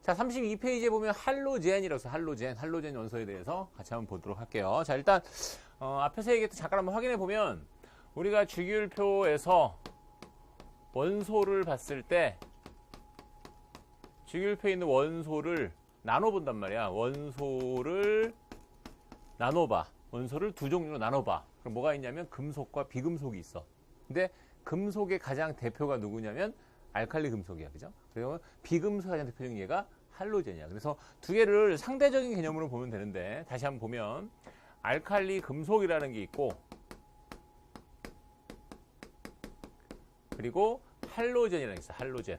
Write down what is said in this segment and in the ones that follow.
자, 32페이지에 보면 할로젠이라고 해서 할로젠 원소에 대해서 같이 한번 보도록 할게요. 자, 일단 앞에서 얘기했던 잠깐 한번 확인해 보면 우리가 주기율표에서 원소를 봤을 때 주기율표에 있는 원소를 나눠본단 말이야. 원소를 나눠봐. 원소를 두 종류로 나눠봐. 그럼 뭐가 있냐면 금속과 비금속이 있어. 근데 금속의 가장 대표가 누구냐면 알칼리 금속이야. 그죠? 그리고 비금속의 가장 대표적인 얘가 할로젠이야. 그래서 두 개를 상대적인 개념으로 보면 되는데 다시 한번 보면 알칼리 금속이라는 게 있고 그리고 할로젠이라는 게 있어. 할로젠.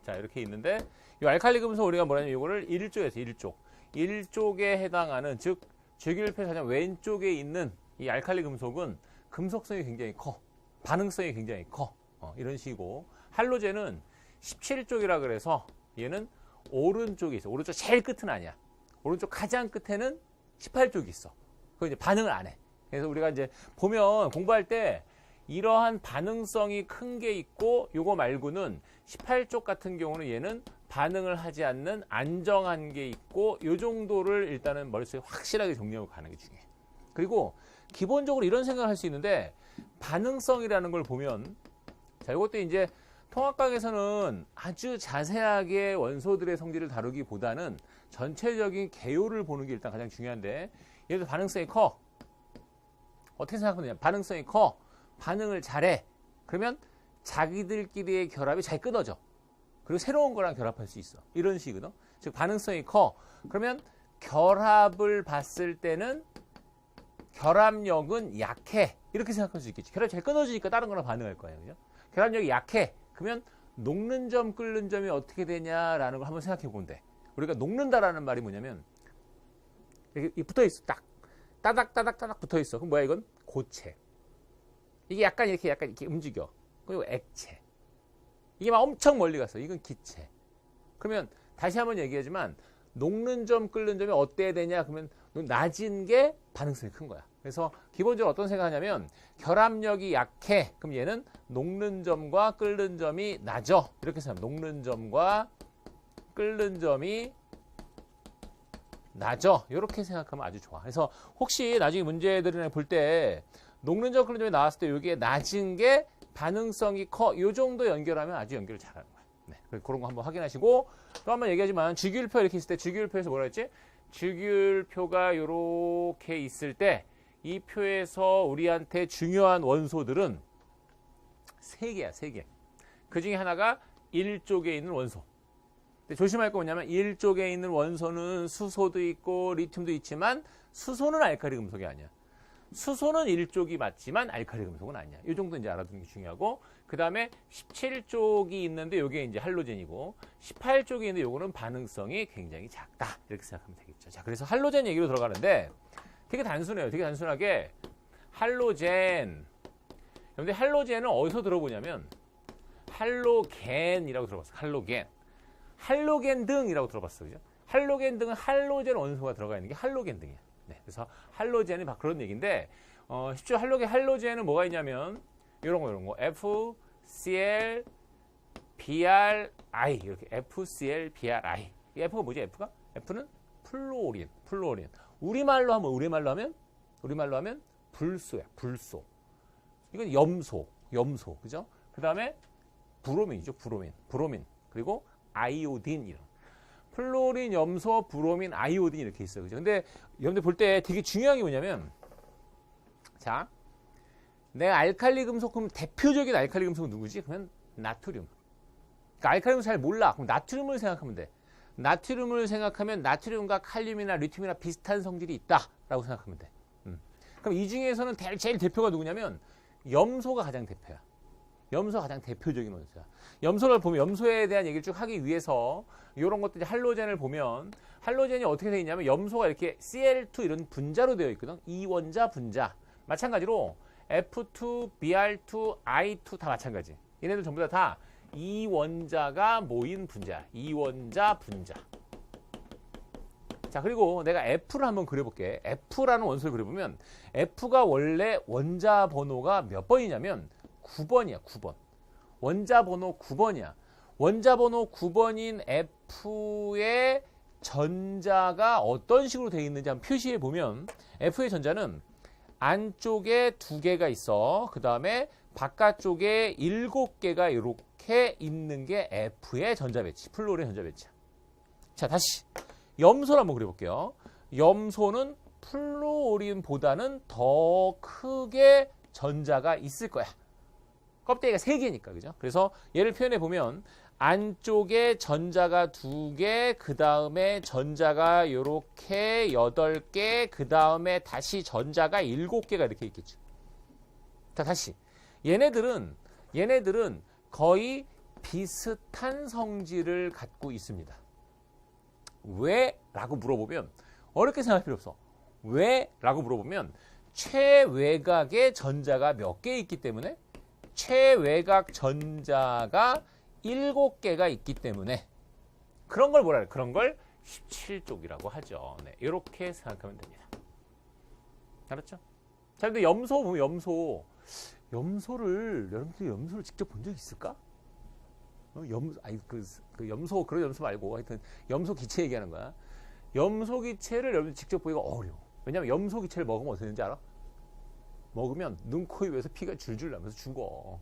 자, 이렇게 있는데 이 알칼리 금속 우리가 뭐냐면 이거를 1쪽에서 1쪽에 해당하는 즉 주기율표 가장 왼쪽에 있는 이 알칼리 금속은 금속성이 굉장히 커. 반응성이 굉장히 커. 이런 식이고 할로젠은 17쪽이라 그래서 얘는 오른쪽에 있어. 오른쪽 제일 끝은 아니야. 오른쪽 가장 끝에는 18쪽이 있어. 그거 이제 반응을 안 해. 그래서 우리가 이제 보면 공부할 때 이러한 반응성이 큰 게 있고 요거 말고는 18쪽 같은 경우는 얘는 반응을 하지 않는 안정한 게 있고 요 정도를 일단은 머릿속에 확실하게 정리하고 가는 게 중요해. 그리고 기본적으로 이런 생각을 할 수 있는데 반응성이라는 걸 보면 자, 이것도 이제 통합학에서는 아주 자세하게 원소들의 성질을 다루기보다는 전체적인 개요를 보는 게 일단 가장 중요한데 얘도 반응성이 커. 어떻게 생각하면 반응성이 커. 반응을 잘해. 그러면 자기들끼리의 결합이 잘 끊어져. 그리고 새로운 거랑 결합할 수 있어. 이런 식이거든. 즉 반응성이 커. 그러면 결합을 봤을 때는 결합력은 약해. 이렇게 생각할 수 있겠지. 결합이 잘 끊어지니까 다른 거랑 반응할 거예요. 그죠? 결합력이 약해. 그러면 녹는 점, 끓는 점이 어떻게 되냐라는 걸 한번 생각해 본대. 우리가 녹는다라는 말이 뭐냐면 이렇게 붙어 있어. 딱. 따닥 붙어 있어. 그럼 뭐야 이건? 고체. 이게 약간 이렇게 움직여. 그리고 액체. 이게 막 엄청 멀리 갔어. 이건 기체. 그러면 다시 한번 얘기하지만 녹는 점, 끓는 점이 어때야 되냐? 그러면 낮은 게 반응성이 큰 거야. 그래서 기본적으로 어떤 생각하냐면 결합력이 약해. 그럼 얘는 녹는 점과 끓는 점이 낮아. 이렇게 생각하면 녹는 점과 끓는 점이 낮아. 이렇게 생각하면 아주 좋아. 그래서 혹시 나중에 문제들을 볼 때 녹는 점, 끓는 점이 나왔을 때 여기에 낮은 게 반응성이 커. 이 정도 연결하면 아주 연결을 잘하는 거야. 네, 그런 거 한번 확인하시고 또 한번 얘기하지만 주기율표 이렇게 있을 때 주기율표에서 뭐라 했지? 주기율표가 이렇게 있을 때 이 표에서 우리한테 중요한 원소들은 3개야, 3개. 그 중에 하나가 1쪽에 있는 원소. 근데 조심할 거 뭐냐면 1쪽에 있는 원소는 수소도 있고 리튬도 있지만 수소는 알칼리 금속이 아니야. 수소는 1쪽이 맞지만 알칼리 금속은 아니야. 이 정도 이제 알아두는 게 중요하고 그 다음에 17쪽이 있는데 이게 이제 할로젠이고 18쪽이 있는데 요거는 반응성이 굉장히 작다. 이렇게 생각하면 되겠죠. 자, 그래서 할로젠 얘기로 들어가는데 되게 단순해요. 되게 단순하게 할로젠. 근데 할로젠은 어디서 들어보냐면 할로겐이라고 들어봤어. 할로겐. 할로겐 등이라고 들어봤어. 그죠? 할로겐 등은 할로젠 원소가 들어가 있는 게 할로겐 등이야. 네, 그래서 할로젠이 막 그런 얘기인데 쉽죠? 할로젠은 뭐가 있냐면 이런 거 FCl, BrI 이렇게 FCl, BrI. 이 F가 뭐지? F는 플루오린. 우리말로 하면 불소야. 불소. 이건 염소. 그죠? 그 다음에 브로민이죠. 브로민. 그리고 아이오딘 이런. 플로린, 염소, 브로민, 아이오딘 이렇게 있어요. 그죠? 근데 여러분들 볼 때 되게 중요한 게 뭐냐면 자, 내가 알칼리 금속 그럼 대표적인 알칼리 금속은 누구지? 그러면 나트륨. 그러니까 알칼리 금속 잘 몰라. 그럼 나트륨을 생각하면 돼. 나트륨을 생각하면 나트륨과 칼륨이나 리튬이나 비슷한 성질이 있다라고 생각하면 돼. 그럼 이 중에서는 제일 대표가 누구냐면 염소가 가장 대표야. 염소가 가장 대표적인 원소야. 염소를 보면 염소에 대한 얘기를 쭉 하기 위해서 이런 것들 할로젠을 보면 할로젠이 어떻게 되어 있냐면 염소가 이렇게 Cl2 이런 분자로 되어 있거든. 이원자 분자. 마찬가지로 F2, Br2, I2 다 마찬가지. 얘네들 전부 다 이원자가 모인 분자. 이원자 분자. 자, 그리고 내가 F를 한번 그려볼게. F라는 원소를 그려보면 F가 원래 원자 번호가 몇 번이냐면 9번이야. 9번. 원자 번호 9번이야. 원자 번호 9번인 F의 전자가 어떤 식으로 되어 있는지 한번 표시해 보면 F의 전자는 안쪽에 2개가 있어. 그 다음에 바깥쪽에 7개가 이렇게 있는 게 F의 전자 배치, 플루오린 전자 배치야. 자, 다시 염소를 한번 그려볼게요. 염소는 플루오린보다는 더 크게 전자가 있을 거야. 껍데기가 3개니까, 그죠? 그래서 얘를 표현해 보면 안쪽에 전자가 2개, 그 다음에 전자가 이렇게 8개, 그 다음에 다시 전자가 7개가 이렇게 있겠죠. 자, 다시 얘네들은 거의 비슷한 성질을 갖고 있습니다. 왜? 라고 물어보면 어렵게 생각할 필요 없어. 왜? 라고 물어보면 최외곽에 전자가 몇 개 있기 때문에 최외곽 전자가 7개가 있기 때문에 그런 걸 뭐라 그래? 그런 걸 17쪽이라고 하죠. 네, 이렇게 생각하면 됩니다. 알았죠? 자, 근데 염소 보면 여러분들이 염소를 직접 본 적 있을까? 염소, 그런 염소 말고 하여튼 염소 기체 얘기하는 거야. 염소 기체를 여러분 직접 보기가 어려워. 왜냐면 염소 기체를 먹으면 어떻게 되는지 알아? 먹으면 눈, 코, 입에서 피가 줄줄 나면서 죽어.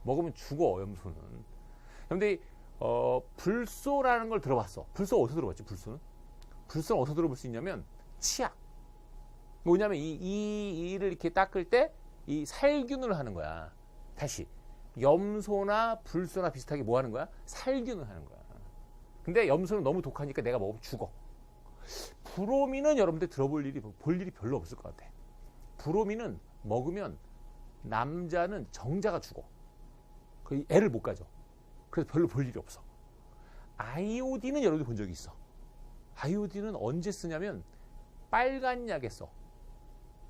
먹으면 죽어, 염소는. 근데 불소라는 걸 들어봤어. 불소 어디서 들어봤지? 불소는 어디서 들어볼 수 있냐면 치약. 뭐냐면 이를 이렇게 닦을 때 이 살균을 하는 거야. 다시 염소나 불소나 비슷하게 뭐 하는 거야? 살균을 하는 거야. 근데 염소는 너무 독하니까 내가 먹으면 죽어. 브로미는 여러분들 볼 일이 별로 없을 것 같아. 브로미는 먹으면 남자는 정자가 죽어. 애를 못 가져. 그래서 별로 볼 일이 없어. 아이오딘은 여러분들 본 적이 있어. 아이오딘은 언제 쓰냐면 빨간 약에 써.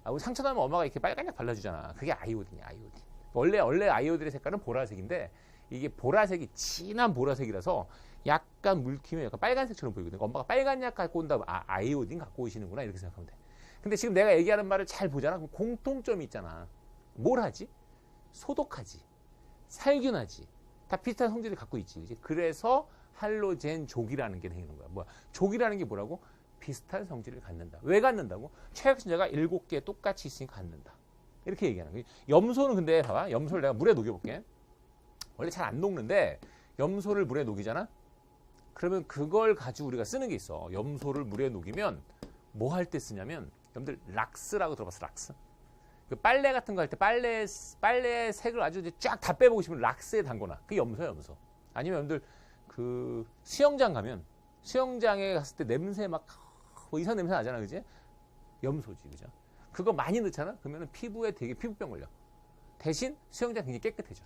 우리 상처 나면 엄마가 이렇게 빨간 약 발라주잖아. 그게 아이오딘이야, 아이오딘. 원래 아이오딘의 색깔은 보라색인데 이게 보라색이 진한 보라색이라서 약간 물키면 약간 빨간색처럼 보이거든. 엄마가 빨간 약 갖고 온다면 아이오딘 갖고 오시는구나 이렇게 생각하면 돼. 근데 지금 내가 얘기하는 말을 잘 보잖아. 그럼 공통점이 있잖아. 뭘 하지? 소독하지. 살균하지. 다 비슷한 성질을 갖고 있지. 그치? 그래서 할로젠 족이라는 게 생기는 거야. 뭐야? 족이라는 게 뭐라고? 비슷한 성질을 갖는다. 왜 갖는다고? 최약전자가 7개 똑같이 있으니까 갖는다. 이렇게 얘기하는 거야. 염소는 근데 봐봐. 염소를 내가 물에 녹여볼게. 원래 잘 안 녹는데 염소를 물에 녹이잖아? 그러면 그걸 가지고 우리가 쓰는 게 있어. 염소를 물에 녹이면 뭐 할 때 쓰냐면 여러분들 락스라고 들어봤어? 락스? 그 빨래 같은 거 할 때 빨래 색을 아주 쫙 다 빼보고 싶으면 락스에 담궈놔. 그게 염소야, 염소. 아니면 여러분들 그 수영장 가면 수영장에 갔을 때 냄새 막 뭐 이상한 냄새 나잖아, 그지? 염소지, 그죠? 그거 많이 넣잖아? 그러면 피부에 되게 피부병 걸려. 대신 수영장 굉장히 깨끗해져.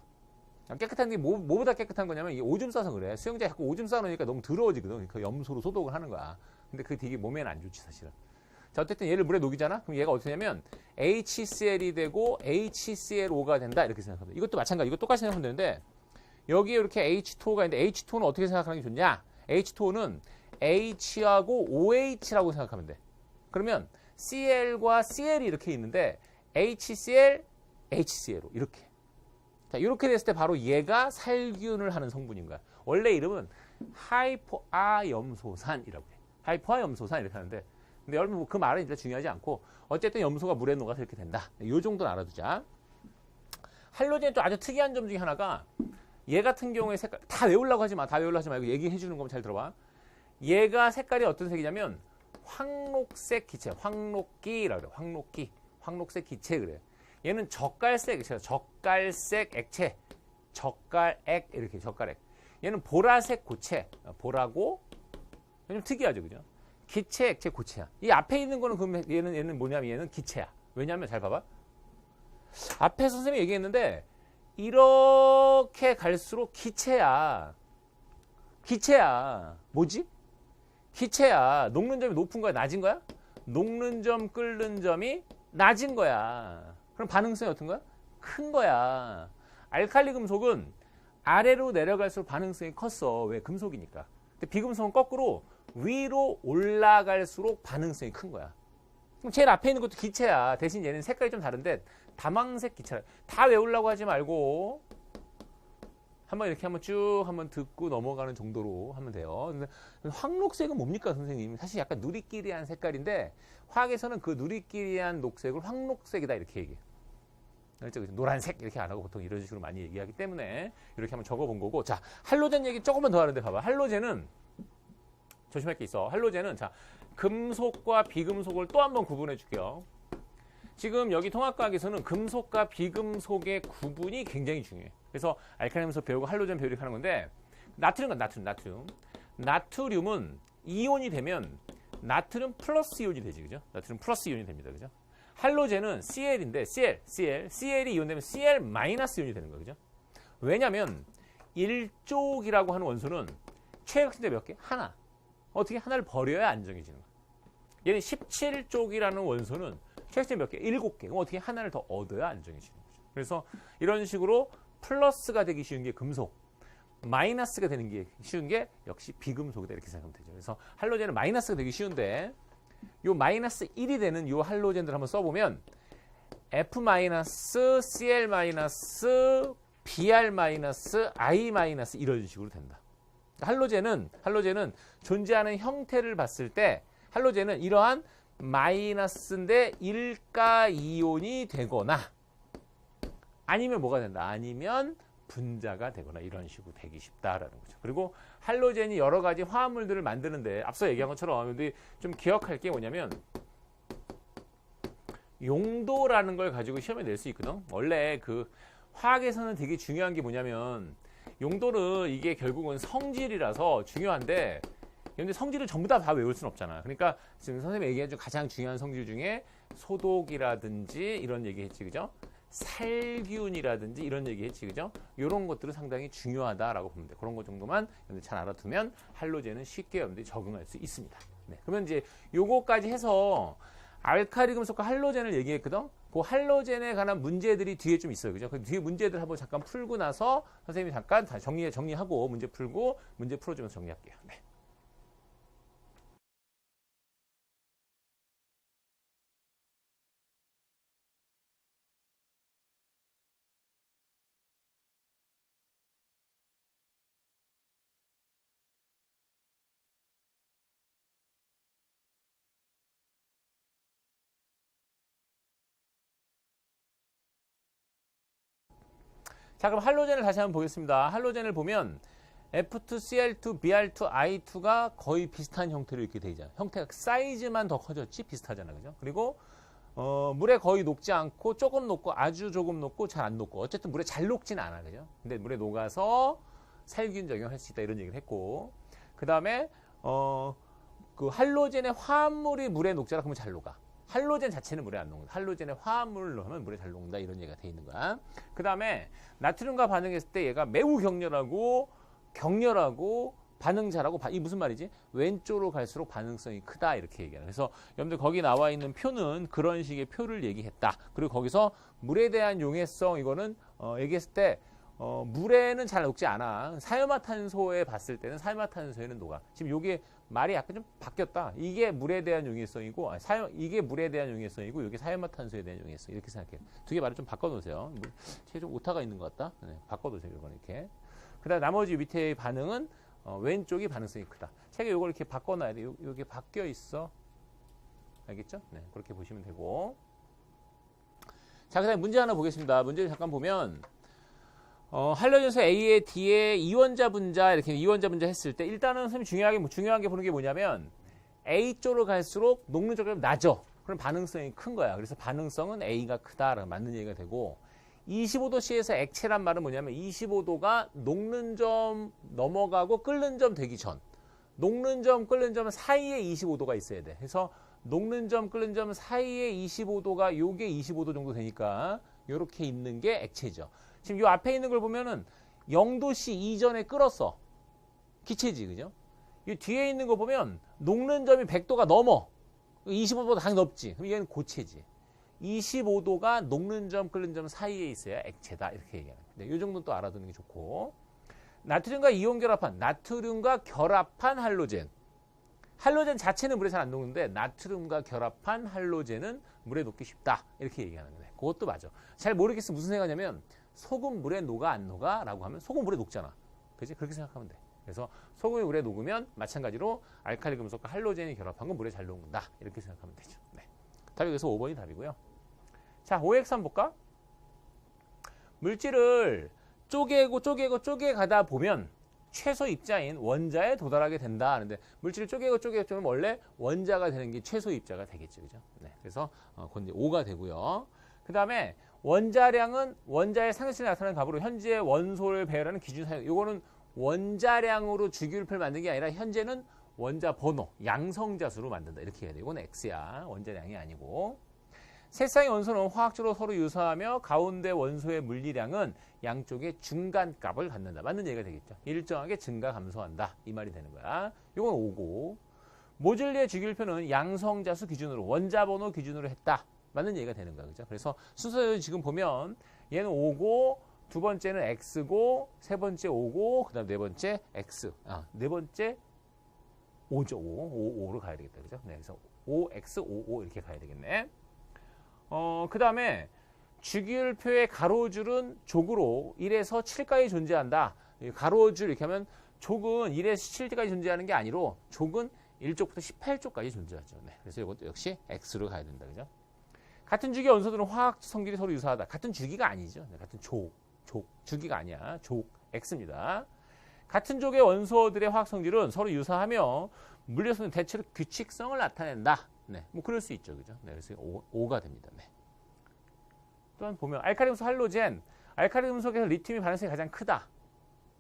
깨끗한 게 뭐보다 깨끗한 거냐면 이게 오줌 싸서 그래. 수영장에 자꾸 오줌 싸놓으니까 너무 더러워지거든. 그 염소로 소독을 하는 거야. 근데 그게 되게 몸에는 안 좋지, 사실은. 자, 어쨌든 얘를 물에 녹이잖아? 그럼 얘가 어떻게 되냐면 HCl이 되고 HClO가 된다. 이렇게 생각하면 돼. 이것도 마찬가지. 이거 똑같이 생각하면 되는데 여기에 이렇게 H2O가 있는데 H2O는 어떻게 생각하는 게 좋냐? H2O는 H하고 OH라고 생각하면 돼. 그러면 Cl과 Cl이 이렇게 있는데 HCl, HClO 이렇게. 자, 이렇게 됐을 때 바로 얘가 살균을 하는 성분인 거야. 원래 이름은 하이포아염소산이라고 해. 하이포아염소산 이렇게 하는데 근데 여러분 그 말은 진짜 중요하지 않고 어쨌든 염소가 물에 녹아서 이렇게 된다. 이 정도는 알아두자. 할로젠 또 아주 특이한 점 중에 하나가 얘 같은 경우에 색깔 다 외우려고 하지 마. 다 외우려고 하지 말고 얘기해 주는 거면 잘 들어봐. 얘가 색깔이 어떤 색이냐면 황록색 기체, 황록기라고 그래. 황록색 기체 그래. 얘는 젓갈색 액체, 젓갈액 이렇게 젓갈액. 얘는 보라색 고체, 보라고. 좀 특이하죠, 그죠? 기체, 액체, 고체야. 이 앞에 있는 거는 그럼 얘는 뭐냐면 얘는 기체야. 왜냐하면 잘 봐봐. 앞에 선생님이 얘기했는데 이렇게 갈수록 기체야. 뭐지? 기체야. 녹는 점이 높은 거야, 낮은 거야? 녹는 점, 끓는 점이 낮은 거야. 그럼 반응성이 어떤 거야? 큰 거야. 알칼리 금속은 아래로 내려갈수록 반응성이 컸어. 왜? 금속이니까. 근데 비금속은 거꾸로 위로 올라갈수록 반응성이 큰 거야. 그럼 제일 앞에 있는 것도 기체야. 대신 얘는 색깔이 좀 다른데 다망색 기체라. 다 외우려고 하지 말고 한번 이렇게 한번 쭉 한번 듣고 넘어가는 정도로 하면 돼요. 근데 황록색은 뭡니까, 선생님? 사실 약간 누리끼리한 색깔인데 화학에서는 그 누리끼리한 녹색을 황록색이다 이렇게 얘기해요. 그렇죠? 노란색 이렇게 안 하고 보통 이런 식으로 많이 얘기하기 때문에 이렇게 한번 적어본 거고. 자, 할로젠 얘기 조금만 더 하는데 봐봐. 할로젠은 조심할 게 있어. 할로젠은 자, 금속과 비금속을 또 한번 구분해 줄게요. 지금 여기 통합과학에서는 금속과 비금속의 구분이 굉장히 중요해. 그래서 알칼리면서 배우고 할로젠 배우기 하는 건데, 나트륨은 이온이 되면 나트륨 플러스 이온이 되지, 그죠? 나트륨 플러스 이온이 됩니다, 그죠? 할로젠은 Cl인데 Cl이 이온되면 Cl 마이너스 이온이 되는 거죠, 그죠? 왜냐면 1쪽이라고 하는 원소는 최각성제 몇 개? 하나. 어떻게 하나를 버려야 안정해지는 거야. 얘는 17쪽이라는 원소는 최각성제 몇 개? 7개. 그럼 어떻게 하나를 더 얻어야 안정해지는 거죠. 그래서 이런 식으로 플러스가 되기 쉬운 게 금속, 마이너스가 되는 게 쉬운 게 역시 비금속이다 이렇게 생각하면 되죠. 그래서 할로젠은 마이너스가 되기 쉬운데 요 마이너스 1이 되는 요 할로젠들 한번 써보면 F 마이너스, Cl 마이너스, Br 마이너스, I 마이너스 이런 식으로 된다. 할로젠은 존재하는 형태를 봤을 때 할로젠은 이러한 마이너스인데 일가 이온이 되거나 아니면 뭐가 된다? 아니면 분자가 되거나 이런 식으로 되기 쉽다라는 거죠. 그리고 할로젠이 여러 가지 화합물들을 만드는데 앞서 얘기한 것처럼 근데 좀 기억할 게 뭐냐면 용도라는 걸 가지고 시험에 낼 수 있거든. 원래 그 화학에서는 되게 중요한 게 뭐냐면 용도는 이게 결국은 성질이라서 중요한데 근데 성질을 전부 다 외울 수는 없잖아. 그러니까 지금 선생님이 얘기한 중 가장 중요한 성질 중에 소독이라든지 이런 얘기 했지, 그죠? 살균이라든지 이런 얘기 했지, 그죠? 이런 것들은 상당히 중요하다라고 보면 돼. 그런 것 정도만 잘 알아두면 할로젠은 쉽게 여러분들이 적응할 수 있습니다. 네. 그러면 이제 요거까지 해서 알칼리 금속과 할로젠을 얘기했거든. 그 할로젠에 관한 문제들이 뒤에 좀 있어요, 그죠? 그 뒤에 문제들 한번 잠깐 풀고 나서 선생님이 잠깐 다 정리하고 문제 풀어주면서 정리할게요. 네. 자, 그럼 할로젠을 다시 한번 보겠습니다. 할로젠을 보면 F2, Cl2, Br2, I2가 거의 비슷한 형태로 이렇게 되어 있잖아요. 형태가 사이즈만 더 커졌지 비슷하잖아요, 그죠? 그리고 물에 거의 녹지 않고 조금 녹고 아주 조금 녹고 잘 안 녹고 어쨌든 물에 잘 녹지는 않아, 그죠? 근데 물에 녹아서 살균 작용할 수 있다 이런 얘기를 했고, 그 다음에 그 할로젠의 화합물이 물에 녹잖아. 그러면 잘 녹아. 할로젠 자체는 물에 안 녹는다. 할로젠의 화합물을 넣으면 물에 잘 녹는다. 이런 얘기가 돼 있는 거야. 그 다음에 나트륨과 반응했을 때 얘가 매우 격렬하고 반응 잘하고 이 무슨 말이지? 왼쪽으로 갈수록 반응성이 크다 이렇게 얘기하는. 그래서 여러분들 거기 나와 있는 표는 그런 식의 표를 얘기했다. 그리고 거기서 물에 대한 용해성 이거는 얘기했을 때 물에는 잘 녹지 않아. 사유화탄소에 봤을 때는 사유화탄소에는 녹아. 지금 요게 말이 약간 좀 바뀌었다. 이게 물에 대한 용해성이고 이게 물에 대한 용해성이고 이게 사유화탄소에 대한 용해성 이렇게 생각해요. 두 개 말을 좀 바꿔놓으세요. 좀 오타가 있는 것 같다. 네, 바꿔놓으세요. 이건 이렇게. 그다음 나머지 밑에 반응은 왼쪽이 반응성이 크다. 책에 요걸 이렇게 바꿔놔야 돼. 요게 바뀌어 있어. 알겠죠? 네, 그렇게 보시면 되고. 자, 그다음에 문제 하나 보겠습니다. 문제를 잠깐 보면 할로젠소 A에 D에 이원자 분자 이렇게 이원자 분자 했을 때 일단은 선생님 중요한 게 보는 게 뭐냐면 A 쪽으로 갈수록 녹는 점이 낮아. 그럼 반응성이 큰 거야. 그래서 반응성은 A가 크다라고 맞는 얘기가 되고 25도씨에서 액체란 말은 뭐냐면 25도가 녹는 점 넘어가고 끓는 점 되기 전 녹는 점 끓는 점 사이에 25도가 있어야 돼. 그래서 녹는 점 끓는 점 사이에 25도가 요게 25도 정도 되니까 요렇게 있는 게 액체죠. 지금 요 앞에 있는 걸 보면은 0도씨 이전에 끓었어. 기체지, 그죠? 이 뒤에 있는 거 보면 녹는 점이 100도가 넘어. 25도보다 당연히 높지. 그럼 얘는 고체지. 25도가 녹는 점, 끓는 점 사이에 있어야 액체다. 이렇게 얘기하는 거예요. 이 정도는 또 알아두는 게 좋고. 나트륨과 이온 결합한, 나트륨과 결합한 할로젠. 할로젠 자체는 물에 잘 안 녹는데 나트륨과 결합한 할로젠은 물에 녹기 쉽다. 이렇게 얘기하는 거예요. 그것도 맞아. 잘 모르겠으면 무슨 생각하냐면 소금 물에 녹아 안 녹아? 라고 하면 소금 물에 녹잖아. 그지? 그렇게 생각하면 돼. 그래서 소금이 물에 녹으면 마찬가지로 알칼리 금속과 할로젠이 결합한 건 물에 잘 녹는다. 이렇게 생각하면 되죠. 네. 답이 그래서 5번이 답이고요. 자, 5X1 볼까? 물질을 쪼개가다 보면 최소 입자인 원자에 도달하게 된다 하는데 물질을 쪼개면 원래 원자가 되는 게 최소 입자가 되겠죠. 그죠? 네. 그래서 그건 이제 5가 되고요. 그 다음에 원자량은 원자의 상승이 나타나는 값으로 현재 원소를 배열하는 기준 사용. 요거는 원자량으로 주기율표를 만든 게 아니라 현재는 원자 번호, 양성자수로 만든다. 이렇게 해야 돼. 이건 X야. 원자량이 아니고. 세상의 원소는 화학적으로 서로 유사하며 가운데 원소의 물리량은 양쪽의 중간값을 갖는다. 맞는 얘기가 되겠죠. 일정하게 증가 감소한다. 이 말이 되는 거야. 이건 5고. 모즐리의 주기율표는 양성자수 기준으로 원자 번호 기준으로 했다. 맞는 얘기가 되는 거야. 그죠? 그래서 순서대로 지금 보면 얘는 5고 두 번째는 X고 세 번째 5고 그다음 네 번째 X. 네 번째 5죠. 5로 가야 되겠다. 그죠? 네. 그래서 5X 55 이렇게 가야 되겠네. 그다음에 주기율표의 가로줄은 족으로 1에서 7까지 존재한다. 가로줄 이렇게 하면 족은 1에서 7까지 존재하는 게 아니로 족은 1쪽부터 18쪽까지 존재하죠. 네. 그래서 이것도 역시 X로 가야 된다. 그죠? 같은 주기의 원소들은 화학 성질이 서로 유사하다. 같은 주기가 아니죠. 네. 같은 주기가 아니야. X입니다. 같은 족의 원소들의 화학 성질은 서로 유사하며 물리에서는 대체로 규칙성을 나타낸다. 네, 뭐 그럴 수 있죠, 그죠? 네, 그래서 5가 됩니다. 네. 또한 보면 알칼리 금속 할로젠, 알칼리 금속에서 리튬이 반응성이 가장 크다.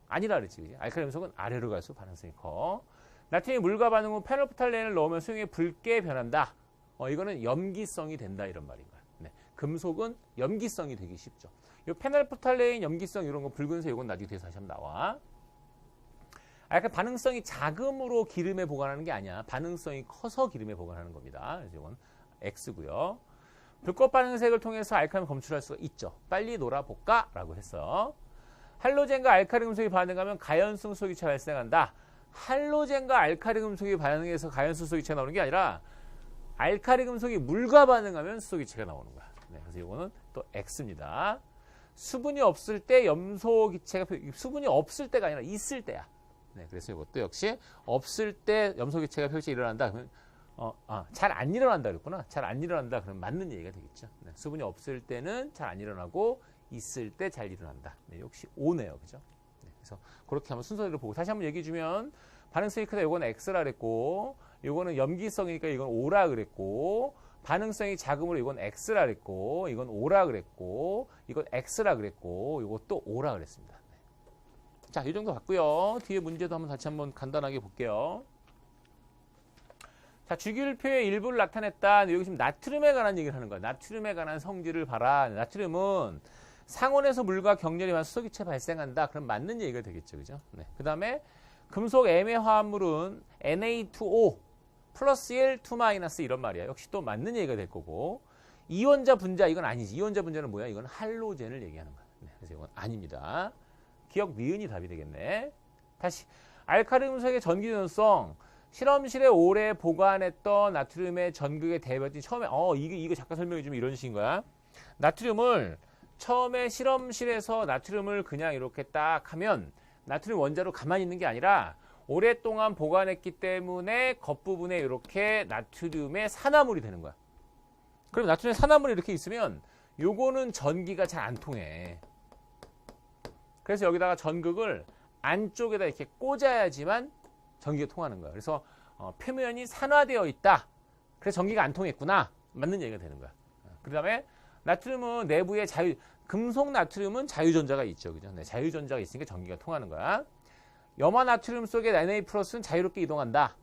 아니라 그랬지, 그지? 알칼리 금속은 아래로 갈수록 반응성이 커. 나트륨이 물과 반응 후 페놀프탈렌을 넣으면 수용이 붉게 변한다. 이거는 염기성이 된다 이런 말인 거야. 네, 금속은 염기성이 되기 쉽죠. 이 페놀프탈렌 염기성 이런 거 붉은색 이건 나중에 뒤에서 다시 한번 나와. 약간 반응성이 작음으로 기름에 보관하는 게 아니야. 반응성이 커서 기름에 보관하는 겁니다. 그래서 이건 X고요. 불꽃 반응색을 통해서 알칼리를 검출할 수가 있죠. 빨리 놀아볼까? 라고 했어. 할로젠과 알칼리 금속이 반응하면 가연성 수소기체가 발생한다. 할로젠과 알칼리 금속이 반응해서 가연성 수소기체가 나오는 게 아니라 알칼리 금속이 물과 반응하면 수소기체가 나오는 거야. 네, 그래서 이거는 또 X입니다. 수분이 없을 때 염소기체가 수분이 없을 때가 아니라 있을 때야. 네, 그래서 이것도 역시 없을 때 염소기체가 표시 일어난다. 그러면 잘 안 일어난다 그랬구나. 잘 안 일어난다. 그러면 맞는 얘기가 되겠죠. 네, 수분이 없을 때는 잘 안 일어나고 있을 때 잘 일어난다. 네, 역시 5네요, 그죠? 네, 그래서 그렇게 한번 순서대로 보고 다시 한번 얘기해 주면 반응성이 크다. 이거는 X라 그랬고, 이거는 염기성이니까 이건 O라 그랬고, 반응성이 작음으로 이건 X라 그랬고, 이건 O라 그랬고, 이건 X라 그랬고, 이것도 O라 그랬습니다. 자, 이 정도 봤고요. 뒤에 문제도 한번 다시 한번 간단하게 볼게요. 자, 주기율표의 일부를 나타냈다. 여기 지금 나트륨에 관한 얘기를 하는 거야. 나트륨에 관한 성질을 봐라. 나트륨은 상온에서 물과 격렬히 만 수소기체 발생한다. 그럼 맞는 얘기가 되겠죠, 그죠? 네. 그 다음에 금속 애매 화합물은 Na2O 플러스 1, 2 마이너스 이런 말이야. 역시 또 맞는 얘기가 될 거고. 이원자 분자 이건 아니지. 이원자 분자는 뭐야? 이건 할로젠을 얘기하는 거야. 네. 그래서 이건 아닙니다. 기억 니은이 답이 되겠네. 다시 알칼리 금속의 전기 전성 실험실에 오래 보관했던 나트륨의 전극의 대별진 처음에 이거 잠깐 설명해 주면 이런 식인 거야. 나트륨을 처음에 실험실에서 나트륨을 그냥 이렇게 딱 하면 나트륨 원자로 가만히 있는 게 아니라 오랫동안 보관했기 때문에 겉부분에 이렇게 나트륨의 산화물이 되는 거야. 그럼 나트륨의 산화물이 이렇게 있으면 요거는 전기가 잘 안 통해. 그래서 여기다가 전극을 안쪽에다 이렇게 꽂아야지만 전기가 통하는 거야. 그래서 표면이 산화되어 있다. 그래서 전기가 안 통했구나. 맞는 얘기가 되는 거야. 그 다음에 나트륨은 내부에 금속 나트륨은 자유전자가 있죠. 그죠? 네, 자유전자가 있으니까 전기가 통하는 거야. 염화 나트륨 속에 Na+는 자유롭게 이동한다.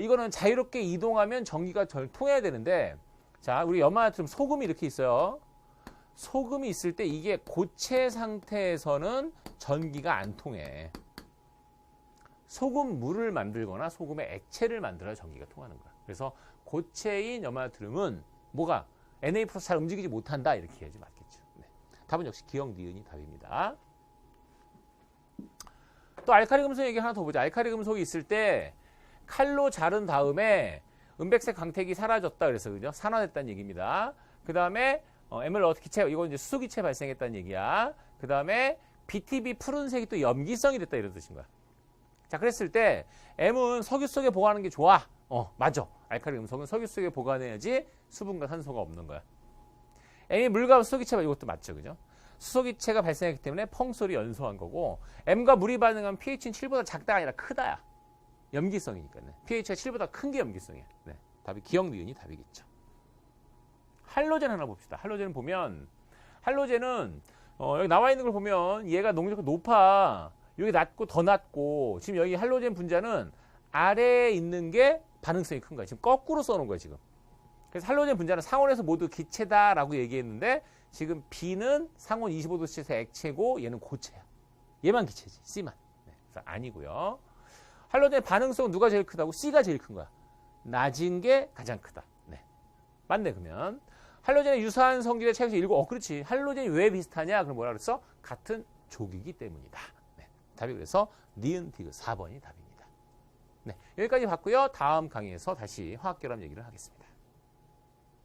이거는 자유롭게 이동하면 전기가 덜 통해야 되는데, 자, 우리 염화 나트륨 소금이 이렇게 있어요. 소금이 있을 때 이게 고체 상태에서는 전기가 안 통해. 소금 물을 만들거나 소금의 액체를 만들어야 전기가 통하는 거야. 그래서 고체인 염화나트륨은 뭐가 Na+ 잘 움직이지 못한다 이렇게 해야지 맞겠죠. 네. 답은 역시 기억 니은이 답입니다. 또 알칼리 금속 얘기 하나 더 보자. 알칼리 금속이 있을 때 칼로 자른 다음에 은백색 광택이 사라졌다 그래서 그죠? 산화됐다는 얘기입니다. 그 다음에 기체 이건 이제 수소기체 발생했다는 얘기야. 그 다음에 BTB 푸른색이 또 염기성이 됐다 이런 뜻인 거야. 자, 그랬을 때 M은 석유 속에 보관하는 게 좋아. 맞아. 알칼리 음석은 석유 속에 보관해야지 수분과 산소가 없는 거야. M이 물과 수소기체가 이것도 맞죠, 그죠? 수소기체가 발생했기 때문에 펑솔이 연소한 거고, M과 물이 반응하면 pH는 7보다 작다가 아니라 크다야. 염기성이니까. 네. pH가 7보다 큰 게 염기성이야. 네. 답이 기억 니은이 답이겠죠. 할로젠 하나 봅시다. 할로젠 보면 할로젠은 여기 나와 있는 걸 보면 얘가 농도가 높아. 여기 낮고 더 낮고, 지금 여기 할로젠 분자는 아래에 있는 게 반응성이 큰 거야. 지금 거꾸로 써놓은 거야, 지금. 그래서 할로젠 분자는 상온에서 모두 기체다라고 얘기했는데, 지금 B는 상온 25도씨에서 액체고 얘는 고체야. 얘만 기체지, C만. 네, 그래서 아니고요. 할로젠 반응성은 누가 제일 크다고? C가 제일 큰 거야. 낮은 게 가장 크다. 네. 맞네, 그러면. 할로젠의 유사한 성질의 차이가 7. 그렇지. 할로젠이 왜 비슷하냐? 그럼 뭐라 그랬어? 같은 족이기 때문이다. 네. 답이 그래서 니은 디귿 4번이 답입니다. 네. 여기까지 봤고요. 다음 강의에서 다시 화학결합 얘기를 하겠습니다.